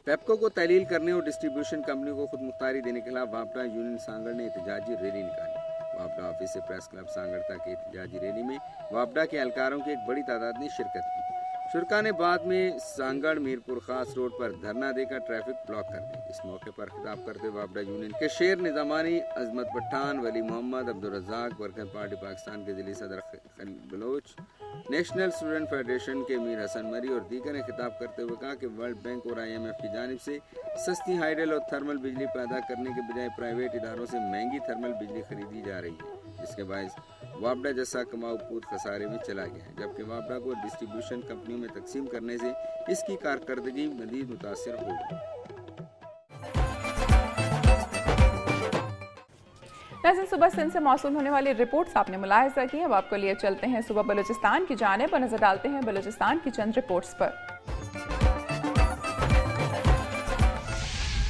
پیپکو کو تحلیل کرنے اور ڈسٹریبیوشن کمپنی کو خود مختاری دینے کے خلاف وابڈا یونین سانگڑ نے احتجاجی ریلی نکالی۔ وابڈا آفس سے پریس کلب سانگڑ تک کی احتجاجی ریلی میں وابڈا کے اہلکاروں کی ایک بڑی تعداد نے شرکت کی۔ شرکا نے بعد میں سانگڑ میرپور خاص روڈ پر دھرنا دے کر ٹریفک بلاک کر دی۔ اس موقع پر خطاب کرتے ہوئے وابڈا یونین کے شیر نظامانی، عظمت پٹھان، ولی محمد، عبدالرزاق، ورکر پارٹی پاکستان کے ضلعی صدر خلیل بلوچ، نیشنل اسٹوڈنٹ فیڈریشن کے میر حسن مری اور دیگر نے خطاب کرتے ہوئے کہا کہ ورلڈ بینک اور IMF کی جانب سے سستی ہائیڈل اور تھرمل بجلی پیدا کرنے کے بجائے پرائیویٹ اداروں سے مہنگی تھرمل بجلی خریدی جا رہی ہے، جس کے باعث وابڈا جیسا کماؤ پود خسارے میں چلا گیا ہے، جبکہ وابڈا کو ڈسٹریبیوشن کمپنیوں میں تقسیم کرنے سے اس کی کارکردگی مزید متاثر ہوگی۔ ناظرین، صبح سندھ سے موصول ہونے والی رپورٹس آپ نے ملاحظہ کی۔ اب آپ کو لیے چلتے ہیں صبح بلوچستان کی جانب اور نظر ڈالتے ہیں بلوچستان کی چند رپورٹس پر۔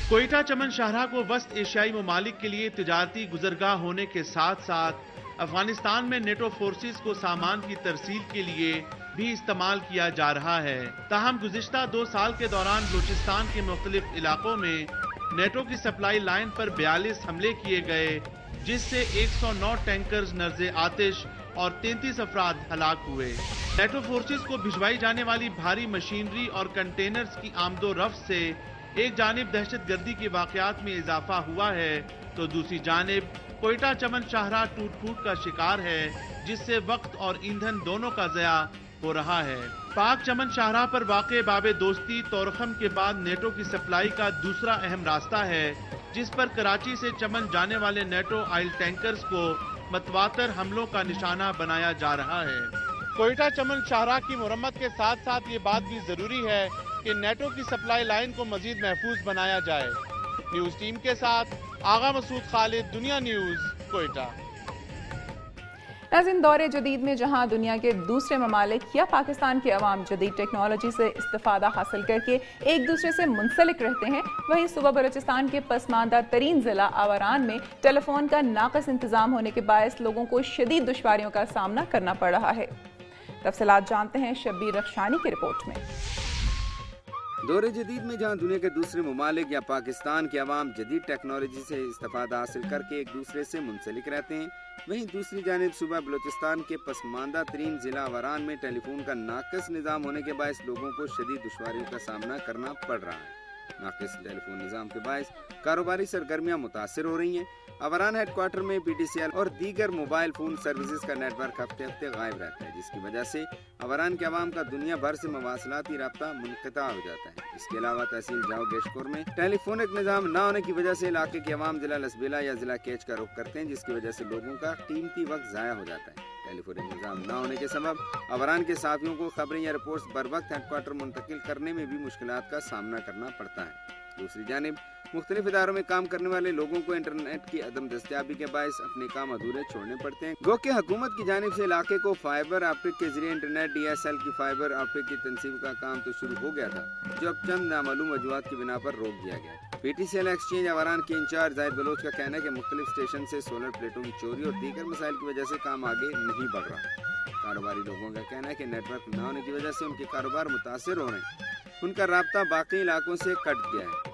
کوئٹہ چمن شاہراہ کو وسط ایشیائی ممالک کے لیے تجارتی گزرگاہ ہونے کے ساتھ ساتھ افغانستان میں نیٹو فورسز کو سامان کی ترسیل کے لیے بھی استعمال کیا جا رہا ہے۔ تاہم گزشتہ 2 سال کے دوران بلوچستان کے مختلف علاقوں میں نیٹو کی سپلائی لائن پر 42 حملے کیے گئے، جس سے 109 ٹینکرز نرز آتش اور 33 افراد ہلاک ہوئے۔ نیٹو فورسز کو بھجوائی جانے والی بھاری مشینری اور کنٹینرز کی آمد و رفت سے ایک جانب دہشت گردی کے واقعات میں اضافہ ہوا ہے تو دوسری جانب کوئٹہ چمن شاہراہ ٹوٹ پھوٹ کا شکار ہے، جس سے وقت اور ایندھن دونوں کا ضیاع ہو رہا ہے۔ پاک چمن شاہراہ پر واقع باب دوستی تورخم کے بعد نیٹو کی سپلائی کا دوسرا اہم راستہ ہے، جس پر کراچی سے چمن جانے والے نیٹو آئل ٹینکرز کو متواتر حملوں کا نشانہ بنایا جا رہا ہے۔ کوئٹہ چمن شاہراہ کی مرمت کے ساتھ ساتھ یہ بات بھی ضروری ہے کہ نیٹو کی سپلائی لائن کو مزید محفوظ بنایا جائے۔ نیوز ٹیم کے ساتھ آغا مسعود خالد، دنیا نیوز، کوئٹہ۔ ناظرین، دور جدید میں جہاں دنیا کے دوسرے ممالک یا پاکستان کے عوام جدید ٹیکنالوجی سے استفادہ حاصل کر کے ایک دوسرے سے منسلک رہتے ہیں، وہیں صوبہ بلوچستان کے پسماندہ ترین ضلع آوران میں ٹیلی فون کا ناقص انتظام ہونے کے باعث لوگوں کو شدید دشواریوں کا سامنا کرنا پڑ رہا ہے۔ تفصیلات جانتے ہیں شبیر رخشانی کی رپورٹ میں۔ دور جدید میں جہاں دنیا کے دوسرے ممالک یا پاکستان کے عوام جدید ٹیکنالوجی سے استفادہ حاصل کر کے ایک دوسرے سے منسلک رہتے ہیں، وہیں دوسری جانب صوبہ بلوچستان کے پسماندہ ترین ضلع آوران میں ٹیلی فون کا ناقص نظام ہونے کے باعث لوگوں کو شدید دشواریوں کا سامنا کرنا پڑ رہا ہے۔ ناقص ٹیلی فون نظام کے باعث کاروباری سرگرمیاں متاثر ہو رہی ہیں۔ آوران ہیڈ کوارٹر میں PTCL اور دیگر موبائل فون سروسز کا نیٹ ورک ہفتے ہفتے غائب رہتا ہے، جس کی وجہ سے آوران کے عوام کا دنیا بھر سے مواصلاتی رابطہ منقطع ہو جاتا ہے۔ اس کے علاوہ تحصیل جاؤ گیشکور میں ٹیلی فونک نظام نہ ہونے کی وجہ سے علاقے کے عوام ضلع لسبیلا یا ضلع کیچ کا رخ کرتے ہیں، جس کی وجہ سے لوگوں کا قیمتی وقت ضائع ہو جاتا ہے۔ ٹیلی فونک نظام نہ ہونے کے سبب آوران کے صحافیوں کو خبریں یا رپورٹس بر وقت ہیڈ کوارٹر منتقل کرنے میں بھی مشکلات کا سامنا کرنا پڑتا ہے۔ دوسری جانب مختلف اداروں میں کام کرنے والے لوگوں کو انٹرنیٹ کی عدم دستیابی کے باعث اپنے کام ادھورے چھوڑنے پڑتے ہیں۔ گو کہ حکومت کی جانب سے علاقے کو فائبر آپٹک کے ذریعے انٹرنیٹ DSL کی فائبر آپٹک کی تنصیب کا کام تو شروع ہو گیا تھا، جو اب چند نامعلوم وجوہات کی بنا پر روک دیا گیا۔ PTCL ایکسچینج آوران کے انچارج زاہد بلوچ کا کہنا ہے کہ مختلف اسٹیشن سے سولر پلیٹوں کی چوری اور دیگر مسائل کی وجہ سے کام آگے نہیں بڑھ رہا۔ کاروباری لوگوں کا کہنا ہے کہ نیٹ ورک نہ ہونے کی وجہ سے ان کے کاروبار متاثر ہو رہے ہیں، ان کا رابطہ باقی علاقوں سے کٹ گیا ہے۔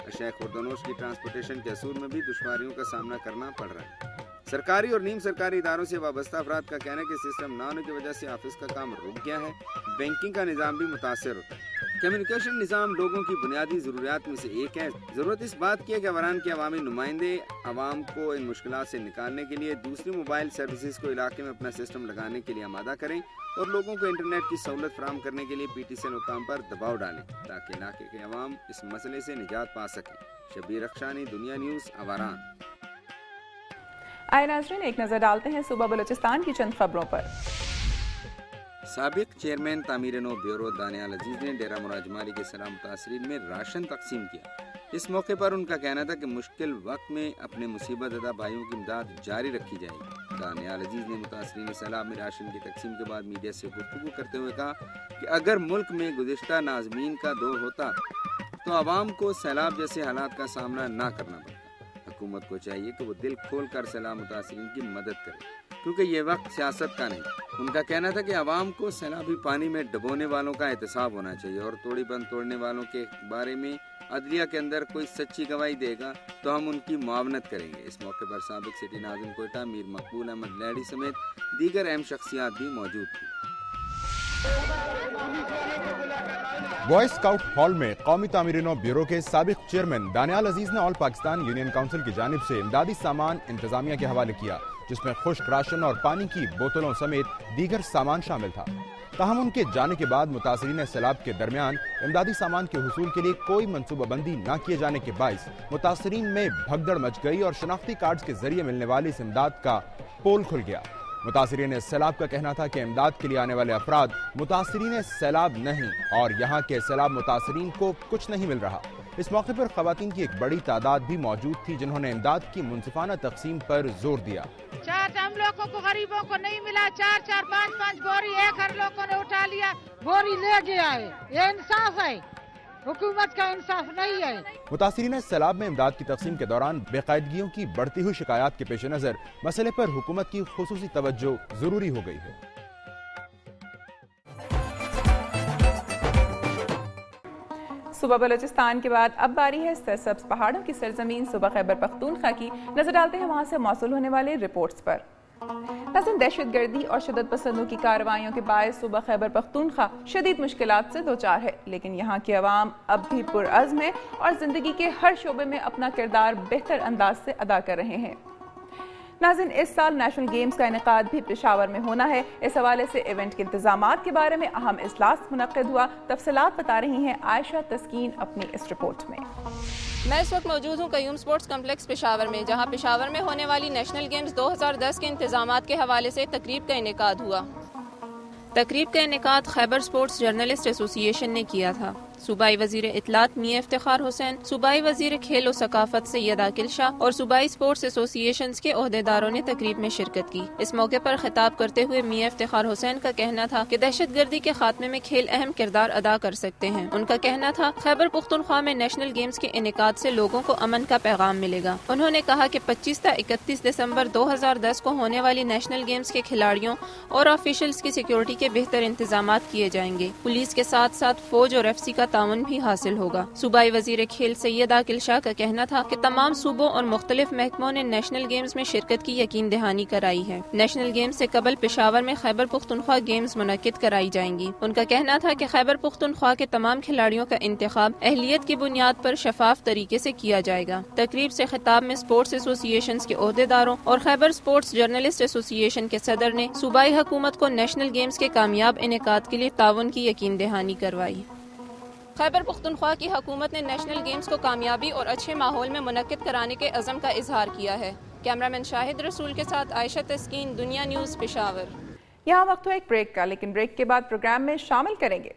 اشیاء خوردونوش کی ٹرانسپورٹیشن کے اصول میں بھی دشواریوں کا سامنا کرنا پڑ رہا ہے۔ سرکاری اور نیم سرکاری اداروں سے وابستہ افراد کا کہنا ہے کہ سسٹم نہ ہونے کی وجہ سے آفس کا کام رک گیا ہے، بینکنگ کا نظام بھی متاثر ہوتا ہے۔ کمیونیکیشن نظام لوگوں کی بنیادی ضروریات میں سے ایک ہے۔ ضرورت اس بات کی ہے کہ آوران کے عوامی نمائندے عوام کو ان مشکلات سے نکالنے کے لیے دوسری موبائل سروسز کو علاقے میں اپنا سسٹم لگانے کے لیے آمادہ کریں اور لوگوں کو انٹرنیٹ کی سہولت فراہم کرنے کے لیے PTCL حکام پر دباؤ ڈالیں تاکہ علاقے کے عوام اس مسئلے سے نجات پا سکیں۔ شبیر رخشانی، دنیا نیوز، آوران۔ آئے ناظرین، ایک نظر ڈالتے ہیں صوبہ بلوچستان کی چند خبروں پر۔ سابق چیئرمین تعمیر نو بیورو دانیال عزیز نے ڈیرہ مراد جمالی کے سیلاب متاثرین میں راشن تقسیم کیا۔ اس موقع پر ان کا کہنا تھا کہ مشکل وقت میں اپنے مصیبت زدہ بھائیوں کی امداد جاری رکھی جائے گی۔ دانیال عزیز نے متاثرین سیلاب میں راشن کی تقسیم کے بعد میڈیا سے گفتگو کرتے ہوئے کہا کہ اگر ملک میں گزشتہ ناظمین کا دور ہوتا تو عوام کو سیلاب جیسے حالات کا سامنا نہ کرنا پڑتا۔ حکومت کو چاہیے کہ وہ دل کھول کر سیلاب متاثرین کی مدد کرے۔ کیونکہ یہ وقت سیاست کا نہیں۔ ان کا کہنا تھا کہ عوام کو سیلابی پانی میں ڈبونے والوں کا احتساب ہونا چاہیے اور توڑی بند توڑنے والوں کے بارے میں عدلیہ کے اندر کوئی سچی گواہی دے گا تو ہم ان کی معاونت کریں گے۔ اس موقع پر سابق سٹی ناظم کوئٹہ میر مقبول احمد لیڈی سمیت دیگر اہم شخصیات بھی موجود تھیں۔ بوائے اسکاؤٹ ہال میں قومی تعمیرینوں بیورو کے سابق چیئرمین دانیال عزیز نے آل پاکستان یونین کونسل کی جانب سے امدادی سامان انتظامیہ کے حوالے کیا، جس میں خشک راشن اور پانی کی بوتلوں سمیت دیگر سامان شامل تھا۔ تاہم ان کے جانے کے بعد متاثرین سیلاب کے درمیان امدادی سامان کے حصول کے لیے کوئی منصوبہ بندی نہ کیے جانے کے باعث متاثرین میں بھگدڑ مچ گئی اور شناختی کارڈز کے ذریعے ملنے والی اس امداد کا پول کھل گیا۔ متاثرین سیلاب کا کہنا تھا کہ امداد کے لیے آنے والے افراد متاثرین سیلاب نہیں اور یہاں کے سیلاب متاثرین کو کچھ نہیں مل رہا۔ اس موقع پر خواتین کی ایک بڑی تعداد بھی موجود تھی جنہوں نے امداد کی منصفانہ تقسیم پر زور دیا۔ ہم لوگوں کو غریبوں کو نہیں ملا، 4 5 بوری ایک ہر لوگوں نے اٹھا لیا، بوری لے گیا ہے، یہ انصاف ہے، حکومت کا انصاف نہیں ہے۔ متاثرین سیلاب میں امداد کی تقسیم کے دوران بے قاعدگیوں کی بڑھتی ہوئی شکایات کے پیش نظر مسئلے پر حکومت کی خصوصی توجہ ضروری ہو گئی ہے۔ صوبہ بلوچستان کے بعد اب باری ہے سرسبز پہاڑوں کی سرزمین صوبہ خیبر پختونخوا کی۔ نظر ڈالتے ہیں وہاں سے موصول ہونے والے رپورٹس پر۔ ناظرین، دہشت گردی اور شدت پسندوں کی کارروائیوں کے باعث صوبہ خیبر پختونخوا شدید مشکلات سے دوچار ہے، لیکن یہاں کے عوام اب بھی پرعزم ہے اور زندگی کے ہر شعبے میں اپنا کردار بہتر انداز سے ادا کر رہے ہیں۔ ناظرین، اس سال نیشنل گیمز کا انعقاد بھی پشاور میں ہونا ہے۔ اس حوالے سے ایونٹ کے انتظامات کے بارے میں اہم اجلاس منعقد ہوا۔ تفصیلات بتا رہی ہیں عائشہ تسکین اپنی اس رپورٹ میں۔ میں اس وقت موجود ہوں قیوم سپورٹس کمپلیکس پشاور میں، جہاں پشاور میں ہونے والی نیشنل گیمز 2010 کے انتظامات کے حوالے سے تقریب کا انعقاد ہوا۔ تقریب کا انعقاد خیبر سپورٹس جرنلسٹ ایسوسی ایشن نے کیا تھا۔ صوبائی وزیر اطلاعات میاں افتخار حسین، صوبائی وزیر کھیل و ثقافت سید عاقل شاہ اور صوبائی سپورٹس ایسوسی ایشنز کے عہدیداروں نے تقریب میں شرکت کی۔ اس موقع پر خطاب کرتے ہوئے میاں افتخار حسین کا کہنا تھا کہ دہشت گردی کے خاتمے میں کھیل اہم کردار ادا کر سکتے ہیں۔ ان کا کہنا تھا خیبر پختونخوا میں نیشنل گیمز کے انعقاد سے لوگوں کو امن کا پیغام ملے گا۔ انہوں نے کہا کہ 25 تا 31 دسمبر 2010 کو ہونے والی نیشنل گیمز کے کھلاڑیوں اور آفیشلز کی سیکیورٹی کے بہتر انتظامات کیے جائیں گے۔ پولیس کے ساتھ ساتھ فوج اور ایف سی کا تعاون بھی حاصل ہوگا۔ صوبائی وزیر کھیل سید عاقل شاہ کا کہنا تھا کہ تمام صوبوں اور مختلف محکموں نے نیشنل گیمز میں شرکت کی یقین دہانی کرائی ہے۔ نیشنل گیمز سے قبل پشاور میں خیبر پختونخوا گیمز منعقد کرائی جائیں گی۔ ان کا کہنا تھا کہ خیبر پختونخوا کے تمام کھلاڑیوں کا انتخاب اہلیت کی بنیاد پر شفاف طریقے سے کیا جائے گا۔ تقریب سے خطاب میں سپورٹس ایسوسی ایشنز کے عہدیداروں اور خیبر سپورٹس جرنلسٹ ایسوسی ایشن کے صدر نے صوبائی حکومت کو نیشنل گیمز کے کامیاب انعقاد کے لیے تعاون کی یقین دہانی کروائی۔ خیبر پختونخوا کی حکومت نے نیشنل گیمز کو کامیابی اور اچھے ماحول میں منعقد کرانے کے عزم کا اظہار کیا ہے۔ کیمرامین شاہد رسول کے ساتھ عائشہ تسکین، دنیا نیوز، پشاور۔ یہاں وقت ہو ایک بریک کا، لیکن بریک کے بعد پروگرام میں شامل کریں گے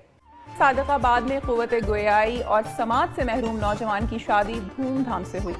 صادق آباد میں قوت گویائی اور سماعت سے محروم نوجوان کی شادی دھوم دھام سے ہوئی۔